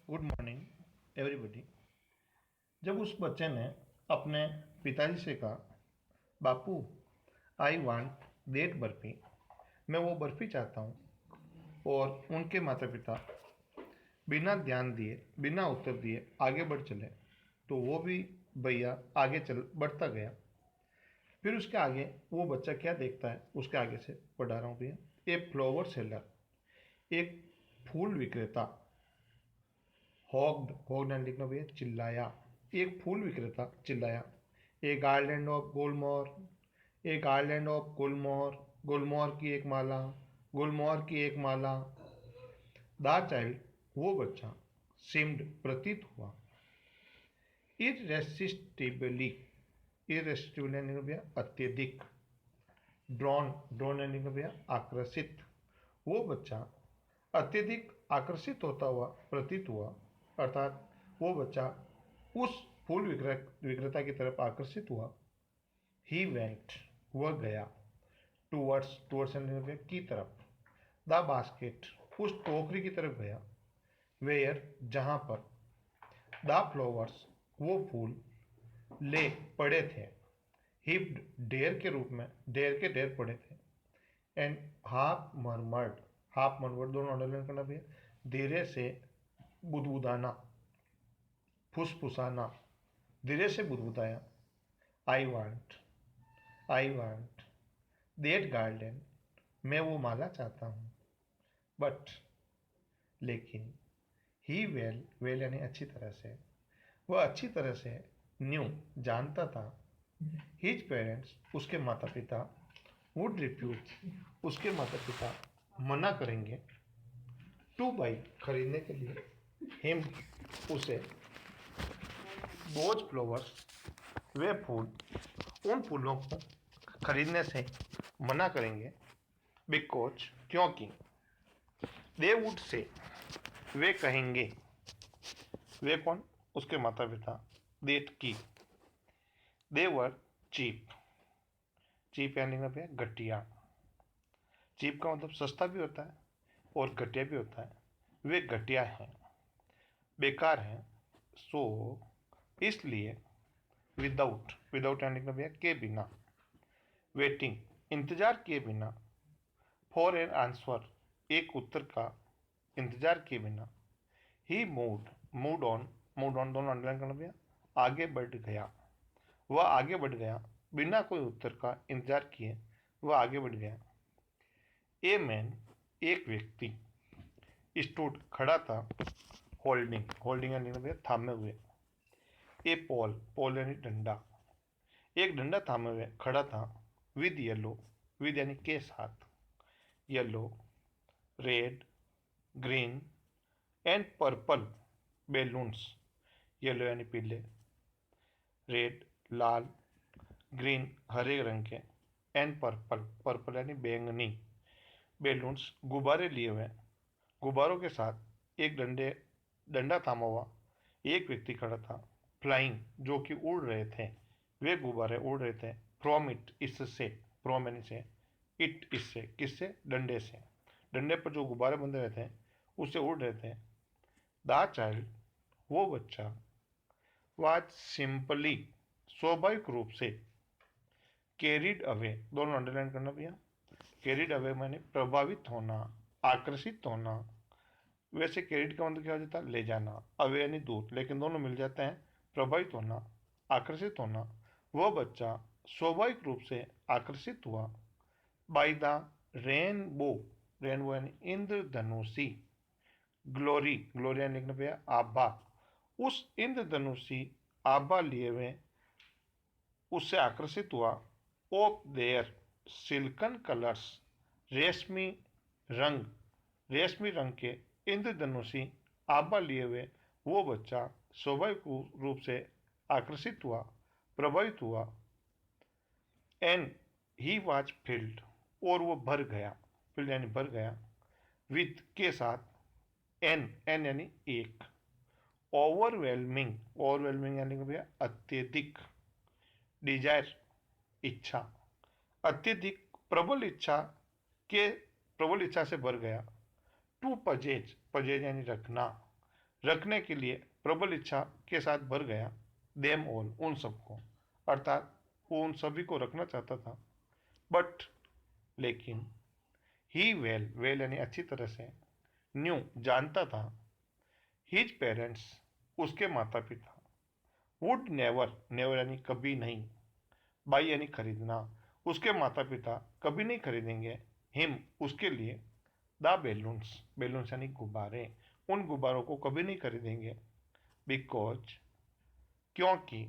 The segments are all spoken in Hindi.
Good morning everybody. जब उस बच्चे ने अपने पिताजी से कहा, बापू आई वांट दैट बर्फी, मैं वो बर्फी चाहता हूँ, और उनके माता पिता बिना ध्यान दिए बिना उत्तर दिए आगे बढ़ चले, तो वो भी भैया आगे चल बढ़ता गया। फिर उसके आगे वो बच्चा क्या देखता है, उसके आगे से पढ़ा रहा हूँ भैया। ए फ्लावर सेलर, एक फूल विक्रेता, हॉग्ड एंड लिखना भैया चिल्लाया। एक फूल विक्रेता चिल्लाया, a garland of gulmohar, a garland of gulmohar, गुलमोहर की एक माला, गुलमोहर की एक माला। द चाइल्ड, वो बच्चा, सिम्ड प्रतीत हुआ, इरेसिस्टिबली, इरेसिस्टिबली यानी भैया अत्यधिक, ड्रॉन, ड्रॉन यानी भैया आकर्षित, वो बच्चा अत्यधिक आकर्षित होता हुआ प्रतीत हुआ, अर्थात वो बच्चा उस फूल विक्रेता की तरफ आकर्षित हुआ। ही वेंट, वह गया, टूवर्ड्स, टूवर्ड्स की तरफ, द बास्केट, उस टोकरी की तरफ गया, वेयर, जहां पर, द फ्लावर्स, वो फूल, ले, पड़े थे, हिप्ड, ढेर के रूप में, ढेर के ढेर पड़े थे, and half murmured, half murmured दोनों अंडरलाइन करना भी है, धीरे से बुदबुदाना, फुसफुसाना, धीरे से बुदबुदाया। I want, I want that garden, मैं वो माला चाहता हूँ। बट, लेकिन, ही वेल, वेल यानी अच्छी तरह से, वह अच्छी तरह से, न्यू, जानता था, हिज पेरेंट्स, उसके माता पिता, वुड रिफ्यूज, उसके माता पिता मना करेंगे, टू बाई, खरीदने के लिए, हिम, उसे, दोज फ्लावर्स, वे फूल, उन फूलों को खरीदने से मना करेंगे, बिकॉज, क्योंकि, दे वुड से, वे कहेंगे, वे कौन, उसके माता पिता, देट की, दे वर चीप, चीप यानी ना भैया घटिया, चीप का मतलब सस्ता भी होता है और घटिया भी होता है, वे घटिया हैं, बेकार हैं, सो, इसलिए, विदाउट, विदाउट यानी ना भैया के बिना, वेटिंग, इंतजार किए बिना, फॉर एन आंसर, एक उत्तर का इंतजार किए बिना, ही मूव्ड, मूड ऑन दोनों अंडरलाइन करना भैया, आगे बढ़ गया, वह आगे बढ़ गया, बिना कोई उत्तर का इंतजार किए वह आगे बढ़ गया। ए मैन, एक व्यक्ति, स्टूड, खड़ा था, होल्डिंग, होल्डिंग यानी भैया थामे हुए, ए पोल, पोल यानी डंडा, एक डंडा थामे हुए खड़ा था, विद येलो, विद यानी के साथ, yellow, red, green and purple balloons, yellow यानी पीले, रेड लाल, ग्रीन हरे रंग के, एंड पर्पल, पर्पल यानी बैंगनी, बेलून्स गुब्बारे लिए हुए, गुब्बारों के साथ एक डंडा थामा हुआ एक व्यक्ति खड़ा था, फ्लाइंग, जो कि उड़ रहे थे, वे गुब्बारे उड़ रहे थे, फ्रॉम इट, इससे, फ्रॉम यानी से, इट, इससे, किससे, डंडे से, डंडे पर जो गुब्बारे बंधे हुए थे उससे उड़ रहे थे। द चाइल्ड, वो बच्चा, वाज सिंपली, स्वाभाविक रूप से, कैरिड अवे, दोनों अंडरलाइन करना भैया, कैरिड अवे मैंने प्रभावित होना, आकर्षित होना, वैसे कैरिड का मतलब क्या हो जाता है, ले जाना, अवे यानी दूर, लेकिन दोनों मिल जाते हैं, प्रभावित होना, आकर्षित होना, वह बच्चा स्वाभाविक रूप से आकर्षित हुआ, बाय द रेनबो, रेनबो यानी इंद्रधनुषी, ग्लोरी, ग्लोरी यानी लिखना भैया आभा, उस इंद्रधनुषी आभा लिए हुए उससे आकर्षित हुआ, ऑफ देयर सिल्कन कलर्स, रेशमी रंग, रेशमी रंग के इंद्रधनुषी आभा लिए हुए वो बच्चा स्वाभाविक रूप से आकर्षित हुआ, प्रभावित हुआ, एंड ही वाज फिल्ड, और वो भर गया, फिल्ड यानी भर गया, विथ, के साथ, एन यानी एक, ओवरवेलमिंग, ओवरवेलमिंग यानी कि भैया अत्यधिक, डिजायर, इच्छा, अत्यधिक प्रबल इच्छा के, प्रबल इच्छा से भर गया, टू पजेज, पजेज यानी रखना, रखने के लिए प्रबल इच्छा के साथ भर गया। देम ऑल, उन सबको, अर्थात वो उन सभी को रखना चाहता था। बट, लेकिन, ही वेल, वेल यानी अच्छी तरह से, न्यू, जानता था, हिज पेरेंट्स, उसके माता पिता, वुड नेवर, नेवर यानी कभी नहीं, बाई यानी खरीदना, उसके माता पिता कभी नहीं खरीदेंगे, हिम, उसके लिए, द बेलून्स, बेलून्स यानी गुब्बारे, उन गुब्बारों को कभी नहीं खरीदेंगे। बिकॉज, क्योंकि,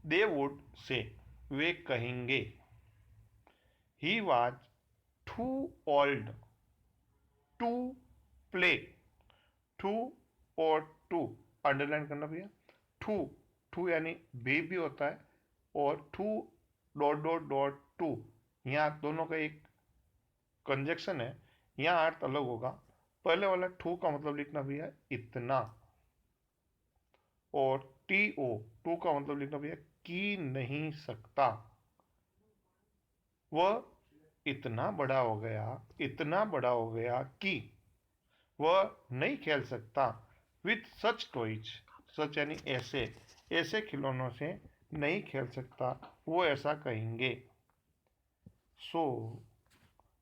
दे वुड से, वे कहेंगे, he was too old to play, too और टू अंडरलाइन करना भैया। टू, टू यानी भी होता है, और too dot dot dot to, यहाँ दोनों का एक कंजक्शन है, यहाँ अर्थ अलग होगा। पहले वाला टू का मतलब लिखना भैया इतना, और टी ओ, टू का मतलब लिखना भैया की नहीं सकता। वह इतना बड़ा हो गया, इतना बड़ा हो गया कि वह नहीं खेल सकता विथ सच टॉयज, सच यानी ऐसे, ऐसे खिलौनों से नहीं खेल सकता, वो ऐसा कहेंगे। सो,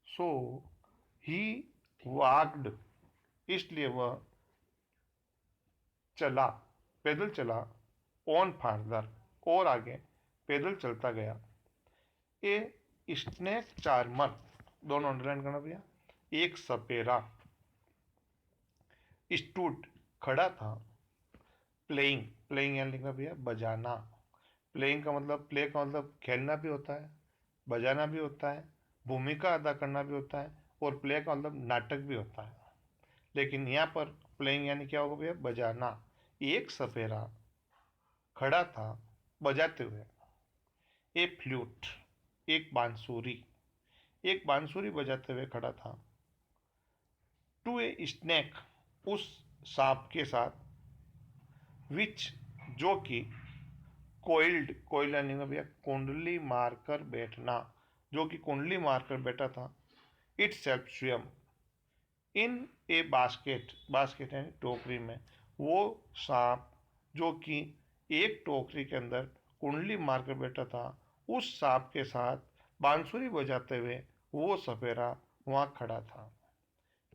सो ही वाक्ड, इसलिए वह चला, पैदल चला, ऑन फार्दर, और आगे पैदल चलता गया। ए स्नेक चार्मर, दोनों अंडरलाइन करना भैया, एक सपेरा, स्टूड, खड़ा था, प्लेइंग, प्लेइंग यानी लिखना भैया बजाना, प्लेइंग का मतलब, प्ले का मतलब खेलना भी होता है, बजाना भी होता है, भूमिका अदा करना भी होता है, और प्ले का मतलब नाटक भी होता है। लेकिन यहाँ पर प्लेइंग यानी क्या होगा भैया, बजाना। एक सपेरा खड़ा था बजाते हुए, ए फ्लूट, एक बांसुरी, एक बांसुरी बजाते हुए खड़ा था, टू ए स्नेक, उस सांप के साथ, विच, जो कि, कोइल्ड, कोइल यानी भैया कुंडली मारकर बैठना, जो कि कुंडली मारकर बैठा था, इट सेल्फ, स्वयं, इन ए बास्केट, बास्केट यानी टोकरी में, वो सांप जो कि एक टोकरी के अंदर कुंडली मारकर बैठा था, उस सांप के साथ बांसुरी बजाते हुए वो सपेरा वहां खड़ा था।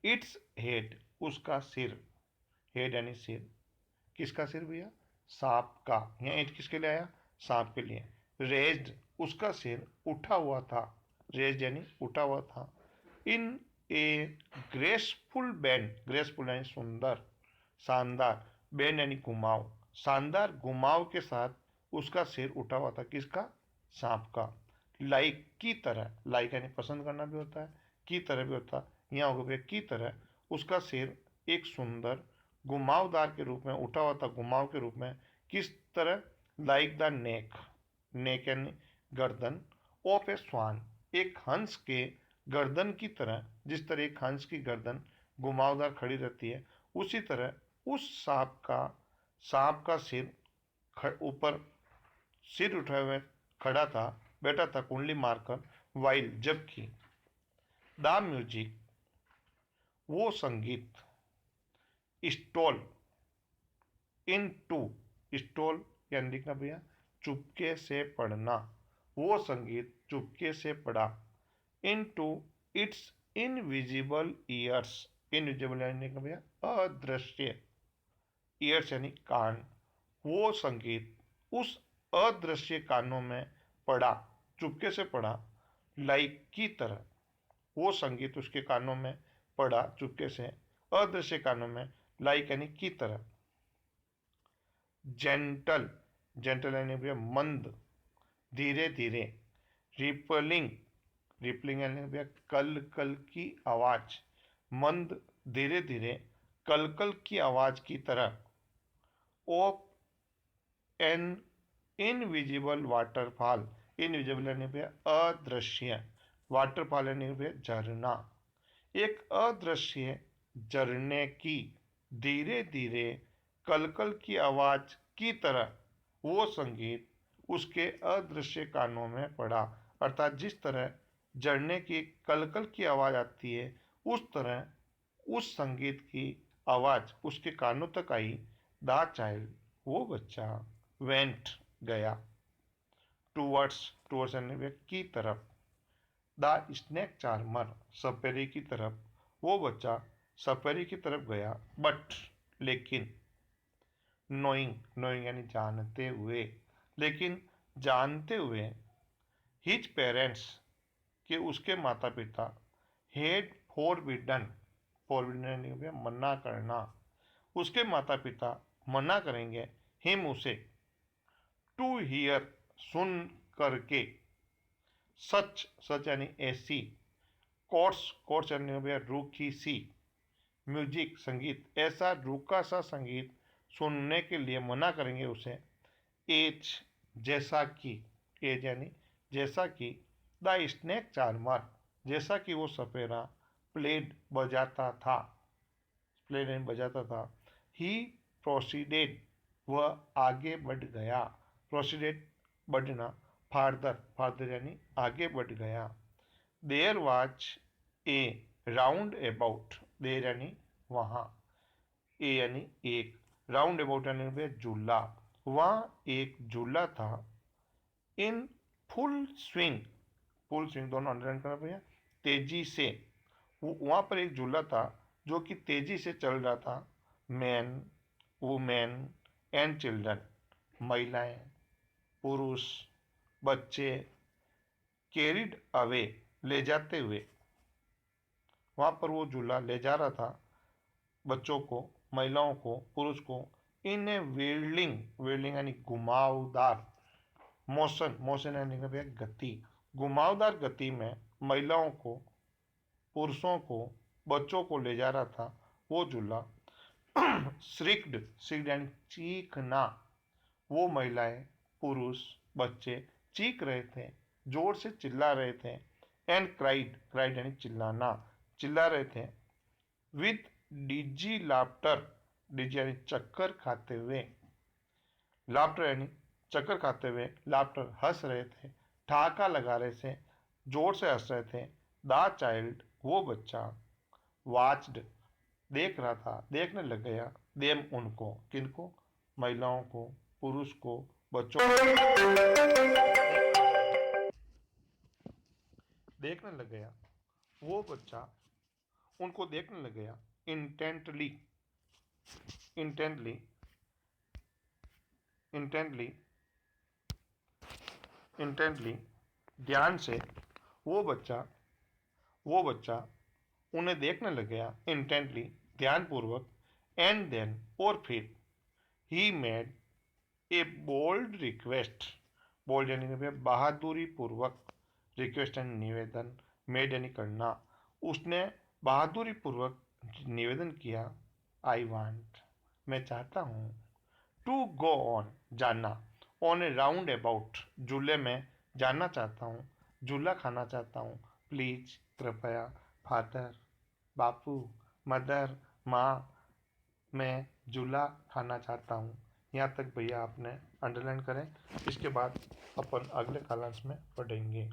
इट्स हेड, उसका सिर, हेड यानी सिर, किसका सिर भैया, सांप का, यहाँ एट किसके लिए आया, सांप के लिए। रेज्ड, उसका सिर उठा हुआ था, रेज्ड यानी उठा हुआ था, इन ए ग्रेसफुल बैंड, ग्रेसफुल यानी सुंदर, शानदार, बैंड यानी घुमाव, शानदार घुमाव के साथ उसका सिर उठा हुआ था, किसका, सांप का। लाइक, की तरह, लाइक यानी पसंद करना भी होता है, की तरह भी होता है, यहाँ होगा भैया की तरह, उसका सिर एक सुंदर घुमावदार के रूप में उठा हुआ था, घुमाव के रूप में, किस तरह, लाइक द नेक, नेक यानी गर्दन, ऑफ ए स्वान, एक हंस के गर्दन की तरह, जिस तरह एक हंस की गर्दन घुमावदार खड़ी रहती है, उसी तरह उस सांप का सिर ऊपर, सिर उठाए हुए खड़ा था, बैठा था कुंडली मारकर, वाइल, जबकि, द म्यूजिक, वो संगीत, स्टॉल, इन टू, स्टॉल यानी लिखना भैया चुपके से पढ़ना, वो संगीत चुपके से पढ़ा, into its invisible ears, invisible यानी लिखना भैया अदृश्य, ईयर्स यानी कान, वो संगीत उस अदृश्य कानों में पड़ा, चुपके से पड़ा, लाइक की तरह, वो संगीत उसके कानों में पड़ा चुपके से, अदृश्य कानों में, लाइक यानी की तरह। जेंटल, जेंटल यानी भैया मंद, धीरे धीरे, रिपलिंग, रिपलिंग यानी भैया कल कल की आवाज, मंद, धीरे धीरे, कल कल की आवाज की तरह, of an invisible waterfall, invisible यानी भैया अदृश्य, वाटरफॉल यानी भैया झरना, एक अदृश्य झरने की, धीरे धीरे, कलकल की आवाज की तरह, वो संगीत उसके अदृश्य कानों में पड़ा, अर्थात जिस तरह झरने की कलकल की आवाज आती है, उस तरह उस संगीत की आवाज उसके कानों तक आई। द चाइल्ड, वो बच्चा, वेंट, गया, टूवर्ड्स यानी की तरफ, द स्नेक चार्मर, सपेरे की तरफ, वो बच्चा सपेरे की तरफ गया। बट, लेकिन, नोइंग यानी जानते हुए, लेकिन जानते हुए, हिज पेरेंट्स, कि उसके माता पिता, हेड फॉरबिडन यानी मना करना, उसके माता पिता मना करेंगे, हिम उसे, टू हियर, सुन करके, सच यानी ऐसी, कोर्ट्स यानी भैया रूखी सी, म्यूजिक संगीत, ऐसा रूखा सा संगीत सुनने के लिए मना करेंगे उसे। एज, जैसा कि, एज यानी जैसा कि, द स्नेक चार्मर, जैसा कि वो सपेरा, प्लेड बजाता था। ही प्रोसीडेड, वह आगे बढ़ गया। प्रोसीडेड, बढ़ना, फार्दर यानी आगे बढ़ गया। There was a roundabout, there यानी वहाँ, ए यानी एक, राउंड अबाउट यानी झूला, वहाँ एक झूला था। इन फुल स्विंग दोनों अंडरलाइन करना भैया, तेजी से, वहाँ पर एक झूला था जो कि तेजी से चल रहा था। मैन, वुमेन एंड चिल्ड्रन, महिलाएं, पुरुष, बच्चे, कैरिड अवे, ले जाते हुए, वहाँ पर वो झूला ले जा रहा था बच्चों को, महिलाओं को, पुरुष को, इन ए व्हीलिंग यानी घुमावदार, मोशन यानी भैया गति, घुमावदार गति में महिलाओं को, पुरुषों को, बच्चों को ले जा रहा था वो झूला। श्रिक्ड यानी चीखना, वो महिलाएं, पुरुष, बच्चे चीख रहे थे, जोर से चिल्ला रहे थे। एंड क्राइड यानी चिल्ला रहे थे। विद डिजी लाफ्टर, डिजी यानी चक्कर खाते हुए, लाफ्टर यानी चक्कर खाते हुए, लाफ्टर हंस रहे थे, ठहाका लगा रहे थे, जोर से हंस रहे थे। द चाइल्ड, वो बच्चा, वाच्ड, देख रहा था, देखने लग गया, देम उनको, किनको, महिलाओं को, पुरुष को, बच्चों को देखने लग गया, वो बच्चा उनको देखने लग गया। इंटेंटली इंटेंटली इंटेंटली इंटेंटली, ध्यान से, वो बच्चा उन्हें देखने लग गया। इंटेंटली, ध्यानपूर्वक। एंड देन, और फिर, he made a bold request, bold यानी बहादुरी पूर्वक, रिक्वेस्ट यानी निवेदन, मेड यानी करना, उसने बहादुरी पूर्वक निवेदन किया। आई वांट, मैं चाहता हूँ। टू गो ऑन, जाना। ऑन ए राउंड अबाउट, झूले में जाना चाहता हूँ, झूला खाना चाहता हूँ। प्लीज, कृपया। फादर, बापू, मदर, माँ, मैं झूला खाना चाहता हूँ। यहाँ तक भैया आपने अंडरलाइन करें। इसके बाद अपन अगले कालांश में पढ़ेंगे।